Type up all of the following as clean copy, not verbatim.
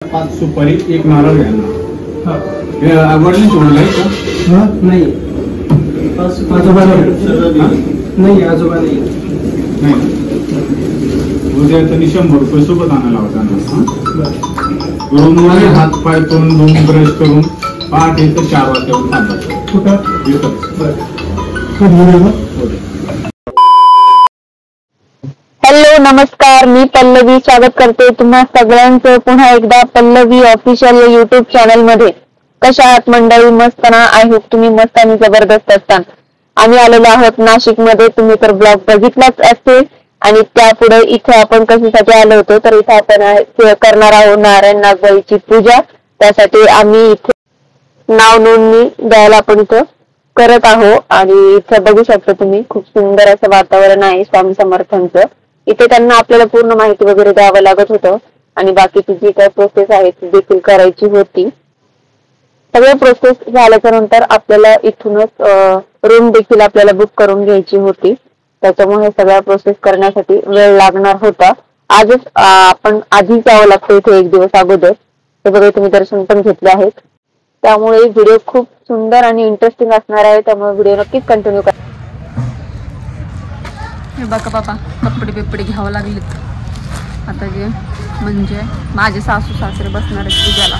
5 सुपारी 1 नारळ घ्यायला वडील सोडलं आहे का? नाही आजोबा नाही आजोबा नाही. उद्या त्यांनी 100 रुपये सोबत आणायला होता. रूम मध्ये हात पाय तोंड धुवून ब्रश करून पहाटे ते 4 वाजता हॅलो नमस्कार, मी पल्लवी स्वागत करते तुम्हा सगळ्यांचं पुन्हा एकदा पल्लवी ऑफिशियल या युट्यूब चॅनल मध्ये. कशा आहात मंडळी? मस्त ना? आय होप तुम्ही मस्त आणि जबरदस्त असता. आम्ही आलेलो आहोत नाशिक मध्ये. तुम्ही तर ब्लॉग बघितलाच असेल. आणि त्यापुढे इथे आपण कशासाठी आलो होतो तर इथे आपण करणार आहोत नारायण नागबाईची पूजा. त्यासाठी आम्ही इथे नाव नोंदणी द्यायला आपण इथं करत आहोत. आणि इथे बघू शकता तुम्ही खूप सुंदर असं वातावरण आहे स्वामी समर्थांचं. इथे त्यांना आपल्याला पूर्ण माहिती वगैरे द्यावं लागत होतं आणि बाकीची जी काही प्रोसेस आहे ती देखील करायची होती. सगळं प्रोसेस झाल्याच्या नंतर आपल्याला इथूनच रूम देखील आपल्याला बुक करून घ्यायची होती. त्याच्यामुळे सगळ्या प्रोसेस करण्यासाठी वेळ लागणार होता. आजच आपण आधी जावं लागतं इथे 1 दिवस अगोदर. हे बघा तुम्ही दर्शन पण घेतले आहेत. त्यामुळे व्हिडिओ खूप सुंदर आणि इंटरेस्टिंग असणार आहे. त्यामुळे व्हिडिओ नक्कीच कंटिन्यू करा. हे बघा बाबा, कपडे बिपडे घ्यावं लागलेत आता. जे म्हणजे माझे सासू सासरे बसणार आहेत पूजाला,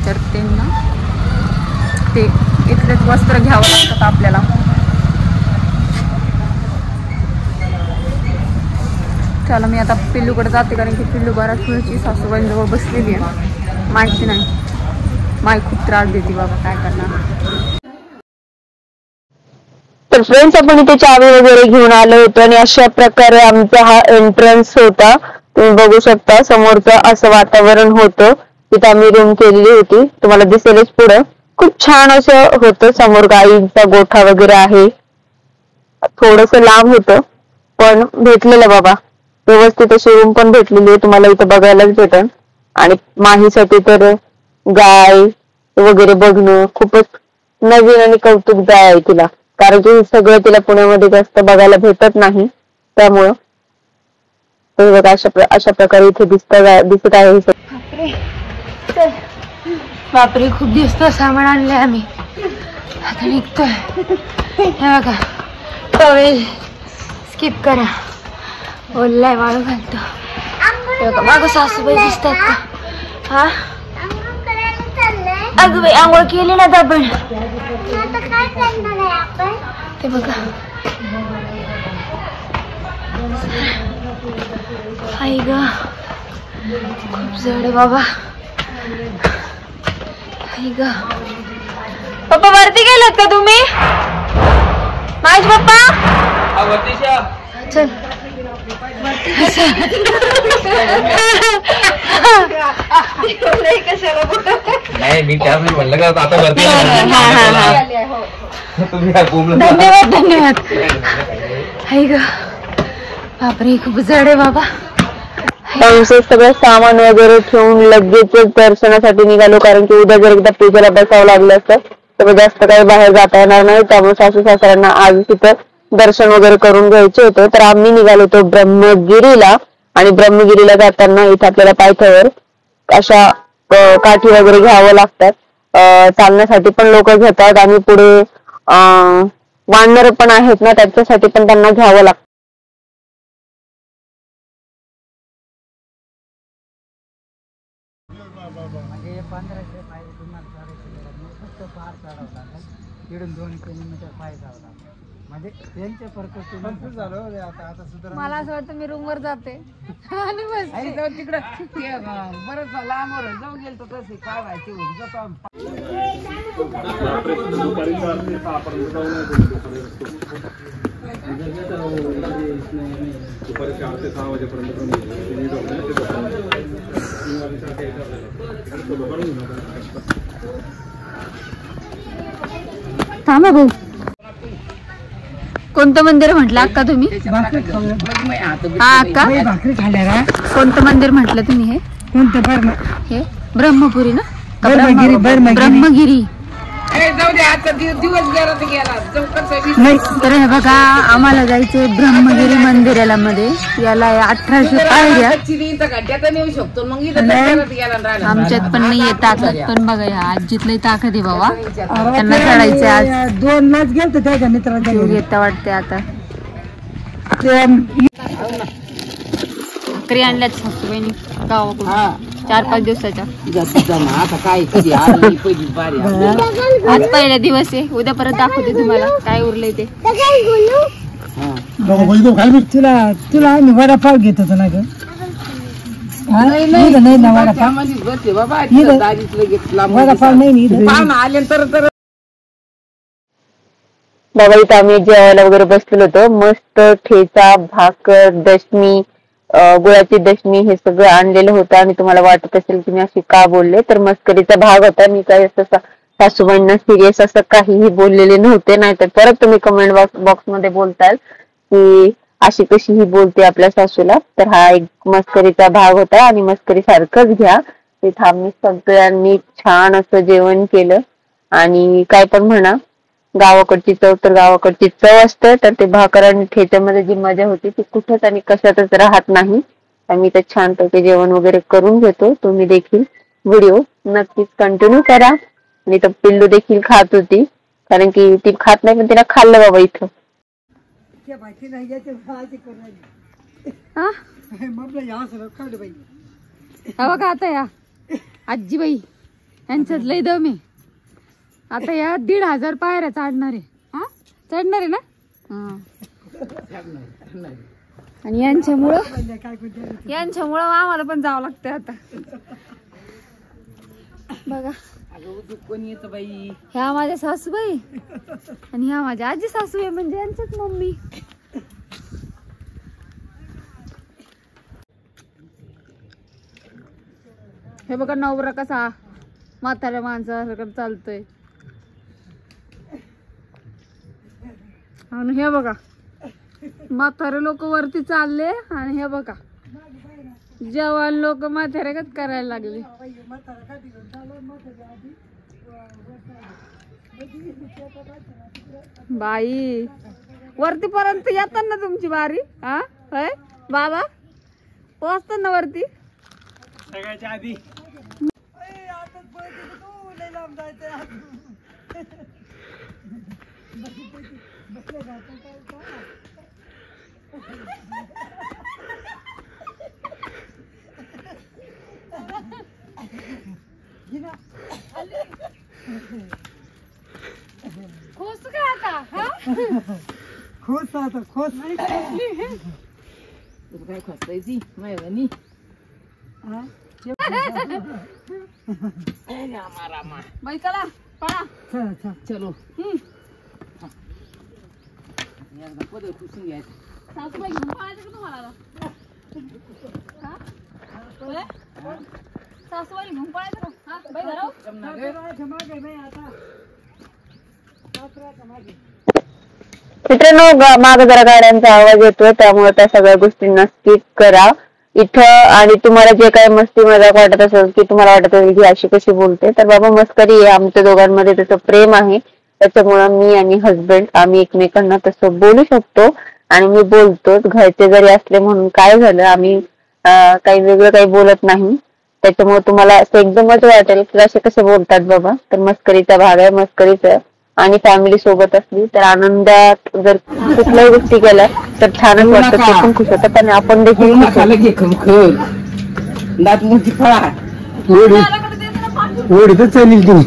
तर त्यांना ते इथलेच वस्त्र घ्यावं लागतात आपल्याला. चला मी आता पिल्लूकडे जाते, कारण की पिल्लू बऱ्याच वेळची सासूबाईंजवळ बसलेली आहे. माहिती नाही, माई खूप त्रास देते बाबा, काय करणार. तर फ्रेंड्स आपण इथे चावी वगैरे घेऊन आलो होतो आणि अशा प्रकारे आमचा हा एंट्रन्स होता. तुम्ही बघू शकता समोरचं असं वातावरण होतं. तिथे आम्ही रूम केलेली होती, तुम्हाला दिसेलच पुढं. खूप छान असं होतं. समोर गाईंचा गोठा वगैरे आहे. थोडस लांब होतं पण भेटलेलं बाबा. व्यवस्थित अशी रूम पण भेटलेली आहे, तुम्हाला इथं बघायलाच भेटेल. आणि माहीसाठी तर गाय वगैरे बघणं खूपच नवीन आणि कौतुकदायक आहे तिला, कारण की सगळं तिला पुण्यामध्ये जास्त बघायला भेटत नाही. त्यामुळं बघा अशा प्रकारे इथे दिसत आहे. बापरे, खूप दिवस सामान आणले आम्ही. आता निघतोय. हे बघा, टॉवेल स्किप करा, ओलाय वाळू घालतो. हे बघा मागं सासूबाई दिसतात का? हा अगं बाई, आंघोळ केली ना आपण. ते बघा आई ग, खूप जड आहे बाबा. आई ग, पप्पा वरती गेलात का तुम्ही? माझे पप्पा चल नाही, मी त्या म्हणलं का आता वरती. धन्यवाद धन्यवाद. आई ग, बापरे खूप जड आहे बाबा. सगळं सामान वगैरे ठेवून लगेच दर्शनासाठी निघालो, कारण की उद्या जर एकदा पूजेला बसावं लागलं असतं तर जास्त काही बाहेर जाता येणार नाही. त्यामुळे सासू सासऱ्यांना आज तिथं दर्शन वगैरे करून घ्यायचे होते. तर आम्ही निघालो होतो ब्रह्मगिरीला. आणि ब्रह्मगिरीला जाताना इथे आपल्याला पायथ्यावर अशा काठी वगैरे घ्यावं लागतात. चालण्यासाठी पण लोक घेतात आणि पुढे वानर पण आहेत ना, त्याच्यासाठी पण त्यांना घ्यावं लागतं. मला असं वाटतं मी रूम वर जाते आणि बस तिकडं बरंच लांबवर जाऊ गेलो तसे काय व्हायचे दुपारी 4 ते 6 वाजेपर्यंत. थांबा भाऊ, कोणतं मंदिर म्हटलं अक्का तुम्ही? हा अक्का, कोणतं मंदिर म्हटलं तुम्ही? हे कोणतं? हे ब्रह्मपुरी ना? ब्रह्मगिरी. जाऊ दे आता दिवस गेला तर गेला जाऊ कसं नाही तर हे बघा आम्हाला जायचंय ब्रह्मगिरी मंदिराला मध्ये. याला आहे 1800 पायऱ्या. गड्ड्यात नेऊ शकतो मग इथं गेला राहिला. आमच्यात पण नाहीये ताकद, पण बघा या आजीतलंही ताकद आहे बाबा. त्यांना चढायचंय आज. 2 लाच गेलतो त्याच्या मित्राच्या जीव घेता वाटते आता. भाकरी आणल्यात सासूबाईंनी गावाकडून 4-5 दिवसाच्या. आता काय कधी आली पहिली बारी आज पहिला दिवस आहे. उद्या परत दाखवते तुम्हाला काय उरलंय ते. तुला आम्ही वडापाव घेत होतो ना ग. नाही ना वडापाव. मध्येच बसले बाबा दारीतलं घेतला वडापाव नाही पाहुणा आले तर बाबा इथं आम्ही जेवायला वगैरे बसलेलो होतो. मस्त ठेचा, भाकर, दशमी, गुळाची दशमी हे सगळं आणलेलं होतं. आणि तुम्हाला वाटत असेल की मी अशी का बोलले, तर मस्करीचा भाग होता. मी काय असं सासूबाईंना सिरियस असं काहीही बोललेले नव्हते. नाहीतर परत तुम्ही कमेंट बॉक्स मध्ये बोलताल की अशी कशी ही बोलते आपल्या सासूला. तर हा एक मस्करीचा भाग होता आणि मस्करी सारखंच घ्या. तिथं आम्ही सगळ्यांनी छान असं जेवण केलं. आणि काय पण म्हणा, गावाकडची चव तर गावाकडची चव असते. तर ते भाकर आणि ठेच्यामध्ये जी मजा होती ती कुठंच आणि कशातच राहत नाही. आम्ही तर छानपैकी जेवण वगैरे करून घेतो. तुम्ही देखील व्हिडिओ नक्कीच कंटिन्यू करा. आणि तर पिल्लू देखील खात होती, कारण की ती खात नाही पण तिला खाल्लं बाबा इथं. बघा आता या आजीबाई यांच्यात लय दम आहे. आता या 1,500 पायऱ्या चढणार आहे. हा चढणार आहे ना. आणि यांच्यामुळं आम्हाला पण जावं लागतंय आता. बघा कोणी येतं बाई. ह्या माझ्या सासूबाई आणि ह्या माझ्या आजी सासूबाई म्हणजे यांच्याच मम्मी. हे बघा नवरा कसा म्हाताऱ्या माणसासारखं चालतोय. आणि हे बघा म्हातारे लोक वरती चालले आणि हे बघा जवान लोक म्हाताऱ्यागत करायला लागले. बाई वरती पर्यंत येतात ना तुमची बारी. हा होय बाबा पोहोचतात ना वरती सगळ्याच्या आधी. खोस काय आता. खोस आता खोस काय खोसायची मायवानी. बाई चला पळा. चलो एकदा पदर पुसून घ्यायचं. सासूबाई घेऊन पळायचं का तुम्हाला आता? सासूबाई घेऊन पळायचं का? हा बाई धराव. मित्रांनो माग जरा गाड्यांचा आवाज येतोय, त्यामुळे त्या सगळ्या गोष्टींना स्किप करा इथं. आणि तुम्हाला जे काही मस्ती मजाक वाटत असेल की तुम्हाला वाटत असेल की अशी कशी बोलते, तर बाबा मस्करी आहे. आमच्या दोघांमध्ये तसं प्रेम आहे, त्याच्यामुळं मी आणि हसबंड आम्ही एकमेकांना तसं बोलू शकतो. आणि मी बोलतो. घरचे जरी असले म्हणून काय झालं, आम्ही काही वेगळं काही बोलत नाही. त्याच्यामुळे तुम्हाला असं एकदमच वाटेल की असे कसे बोलतात बाबा. तर मस्करीचा भाग आहे, मस्करीचा. आणि फॅमिली सोबत असली तर आनंदात जर कुठल्याही गोष्टी केल्या तर छानच वाटतं, ते पण खुश होतं. पण आपण देखील दात मोठी फळा ओढीतच चालेल तुम्ही.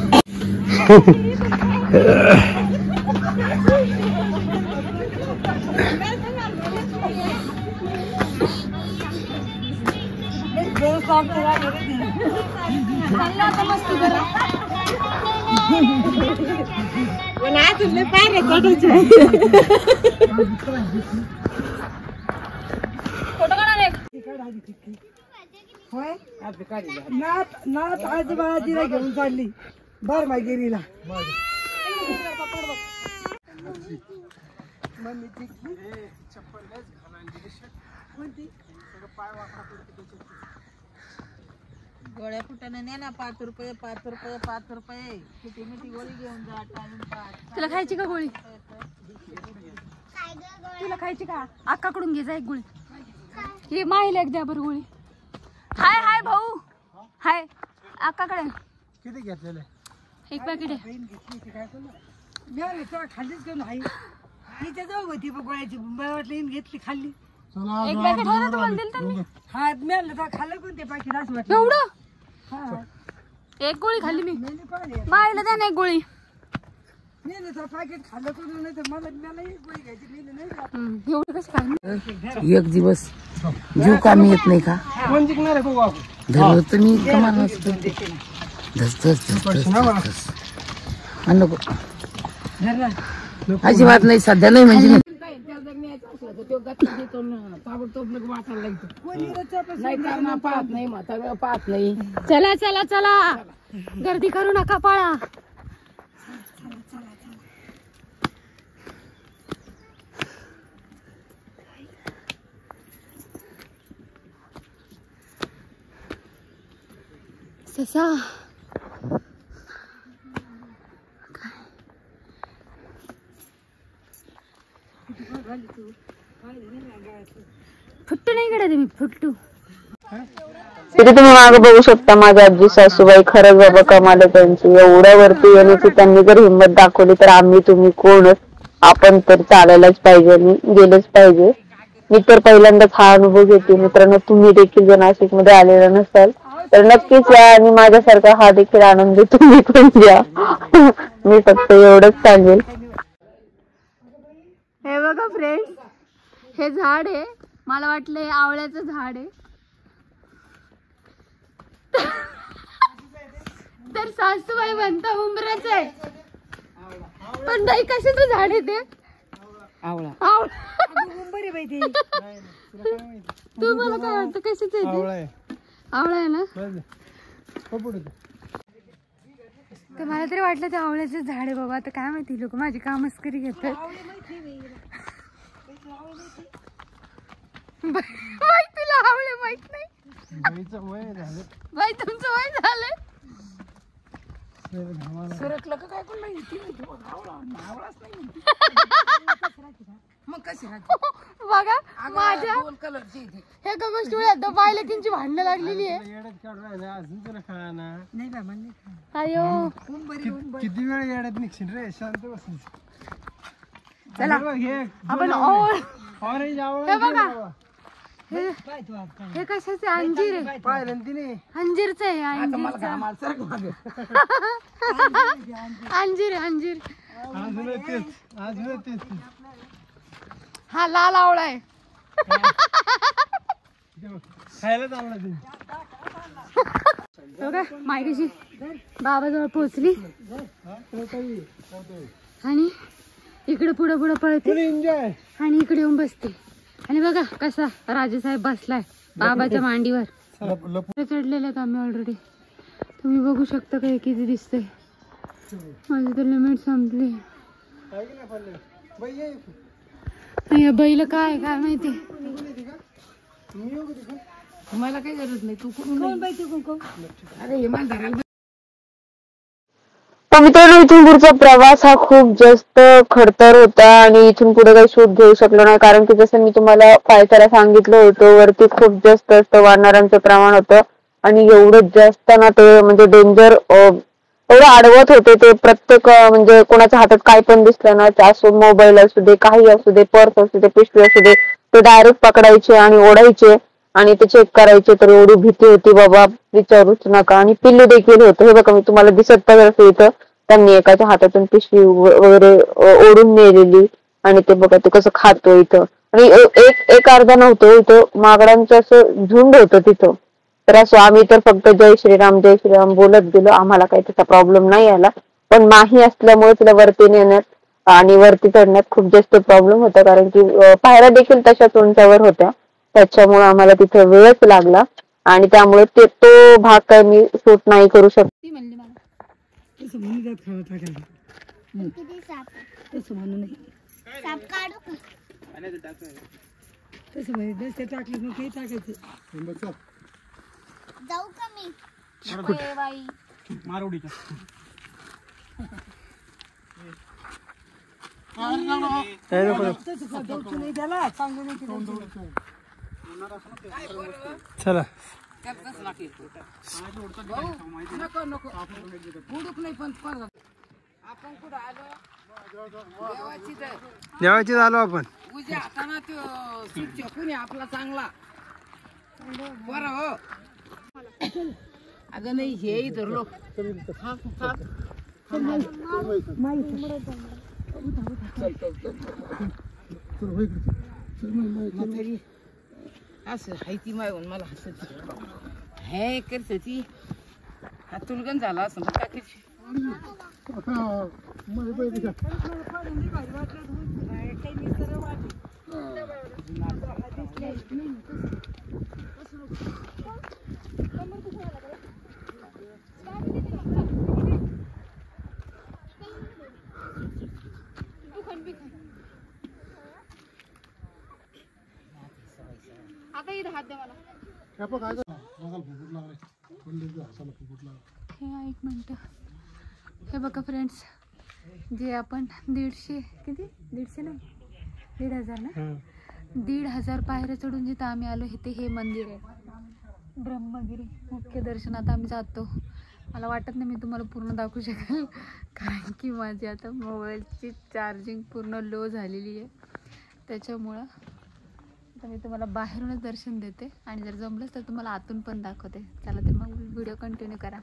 नाथ आजोबाजीला घेऊन चालली बारमागिरीला. गोळ्या फुटाने ने ना 5 रुपये 5 रुपये 5 रुपये किती मिठी गोळी घेऊन जा टाइम पास. तुला खायची का गोळी? तुला खायची का? अक्काकडून घे जा एक गोळी. हे माहिला एक द्या बरं गोळी. हाय हाय भाऊ हाय अक्काकडे किती घेतलेलं एक पॅकेट आहे. खाल्लीच घेऊन आई तिच्या जाऊ होती गोळ्याची मला वाटलं इन घेतली खाल्ली. एक पॅकेट आहे ना तुम्हाला दिलं त्यांनी? हा मिळालं तर खाल्लं कोणते पाकिट असं वाटलं. एवढं? हा एक गोळी खाल्ली मी. नाही पाहिजे माहिला द्या ना एक गोळी. नाही तर पाकिट खाल्लं कोण नाही तर मला एक गोळी घ्यायची मेली नाही. एवढं कसं खाल्ली? एक दिवस जीव कामी येत नाही का? कोण जिंकणार आहे बघू आपण. धरलं तुम्ही कमाल असतो. धस धस धस धस धस. नको अजिबात नाही सध्या नाही म्हणजे चला चला चला गर्दी करू नका पळा. ससा फुट्टू नाही कडे मी फुट्टू. तरी तुम्ही मागे बघू शकता माझ्या आजी सासूबाई. खरंच बाबा कमाल आहे त्यांची. एवढ्या वरती येण्याची त्यांनी जर हिंमत दाखवली तर आम्ही तुम्ही कोणच आपण तर चालायलाच पाहिजे आणि गेलंच पाहिजे. मी तर पहिल्यांदाच हा अनुभव घेते. मित्रांनो तुम्ही देखील जर नाशिक मध्ये आलेला नसाल तर नक्कीच या आणि माझ्यासारखा हा देखील आनंद तुम्ही पण घ्या. मी फक्त एवढंच सांगेल. हे बघा फ्रेंड्स हे झाड आहे. मला वाटलं हे आवळ्याचं झाड आहे. तर सासूबाई म्हणता उंबराचं आहे. पण बाई कशाचं झाड आहे ते? आवळा. बरे बाई ते तू मला काय वाटतं कशाचं आहे ते? आवळा आहे ना? तर मला तरी वाटलं ते आवळ्याचं झाड आहे बाबा. आता काय माहिती लोक माझी कामस्करी घेतात. बाई तुला आवळे माहित नाही? बाई तुमचं वय झालंय. सुरतला का काय कोण माहिती मग कशी बघा माझ्या दोन कलरची हे का गोष्टी एकदा बायला त्यांची भांडणं लागलेली आहे. नाही बा म्हणले अयो किती वेळ येड्यात निघशील रे. शांत बस. चला आपण ऑरेंज हे बघा हे कशाचे अंजीर आहे. पाहिलं तिने अंजीरच आहे. अंजीर अंजीर हा लाल आवळा आहे. खायला चालला ते. बघा मायरीची बाबाजवळ पोहोचली आणि इकडे पुढे पुढे पळते एन्जॉय. आणि इकडे येऊन बसते. आणि बघा कसा राजेसाहेब बसलाय बाबाच्या मांडीवर. चढलेले आहेत आम्ही ऑलरेडी. तुम्ही बघू शकता काय किती दिसतंय. माझी तर लिमिट संपली. या बैल काय काय माहिती. मला काही गरज नाही. तू कुठून अरे हेमान धरायला. तर मित्रांनो इथून पुढचा प्रवास हा खूप जास्त खडतर होता आणि इथून पुढे काही शोध घेऊ शकलो नाही. कारण की जसं मी तुम्हाला पायथ्याला सांगितलं होतं वरती खूप जास्त असतं वानरांचं प्रमाण होतं आणि एवढं जास्त ना ते म्हणजे डेंजर एवढं आडवत होते ते. प्रत्येक म्हणजे कोणाच्या हातात काय पण दिसलं ना असो मोबाईल असू दे काही असू दे पर्स असू दे पिशवी असू दे ते डायरेक्ट पकडायचे आणि ओढायचे आणि ते चेक करायचे. तर एवढी भीती होती बाबा विचारूच नका. आणि पिल्लू देखील होतं. हे बघा मी तुम्हाला दिसत पण असं इथं त्यांनी एकाच्या हातातून पिशवी वगैरे ओढून नेलेली आणि ते बघा ते कसं खातो इथं. आणि एक अर्धा नव्हतं इथं माकडांचं असं झुंड होतं तिथं. तर असं आम्ही तर फक्त जय श्रीराम बोलत गेलो. आम्हाला काही त्याचा प्रॉब्लेम नाही आला. पण माही असल्यामुळे तिला वरती नेण्यात आणि वरती चढण्यात खूप जास्त प्रॉब्लेम होता. कारण की पायऱ्या देखील तशाच उंचावर होत्या. त्याच्यामुळे आम्हाला तिथे वेळच लागला आणि त्यामुळे तो भाग काय मी शूट नाही करू शकते. तसं म्हणून जात खावा टाकायला. तसं म्हणू नाही. तसं म्हणजे ते टाकलं मग काही टाकायचं. जाऊ का मी? ए बाई मारवडीच्या चला नको नको बुडूक नाही पण आपण कुठं आलो देवाची झालो आपण उद्या हाताना तो सूट कोणी आपला चांगला बरं हो अगं नाही हे धरलो असं हाय ती मागून मला हसत हे करते ती हातून गण झाला असं मग टाकायची आता इथं हात दे मला हे एक मिनटं हे बघा फ्रेंड्स जे आपण 150 किती 150 नाही 1500 ना 1500 पायऱ्या चढून जिथं आम्ही आलो ते हे मंदिर आहे ब्रह्मगिरी मुख्य दर्शनात आम्ही जातो. मला वाटत नाही मी तुम्हाला पूर्ण दाखवू शकेल कारण की माझी आता मोबाईलची चार्जिंग पूर्ण लो झालेली आहे त्याच्यामुळं आता मी तुम्हाला बाहेरूनच दर्शन देते आणि जर जमलंच तर तुम्हाला आतून पण दाखवते. चला तर मग व्हिडिओ कंटिन्यू करा.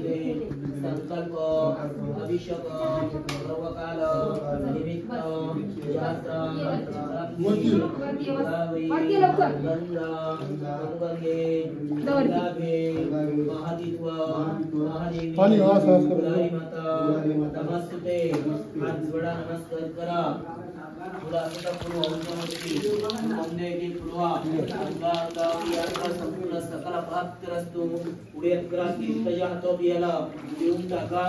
संकल्प अभिषेक सर्वकाल निमित्त महादित्व नमस्ते हात जोडा नमस्कार करा संपूर्ण सकल प्राप्तिरस्तु पुढे देऊन टाका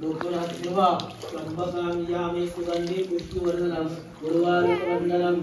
लोकन हात ठेवा त्र्यंबकं यामे सुगंधे पुष्टिवर्धनम् उर्वारुकमण्डलम्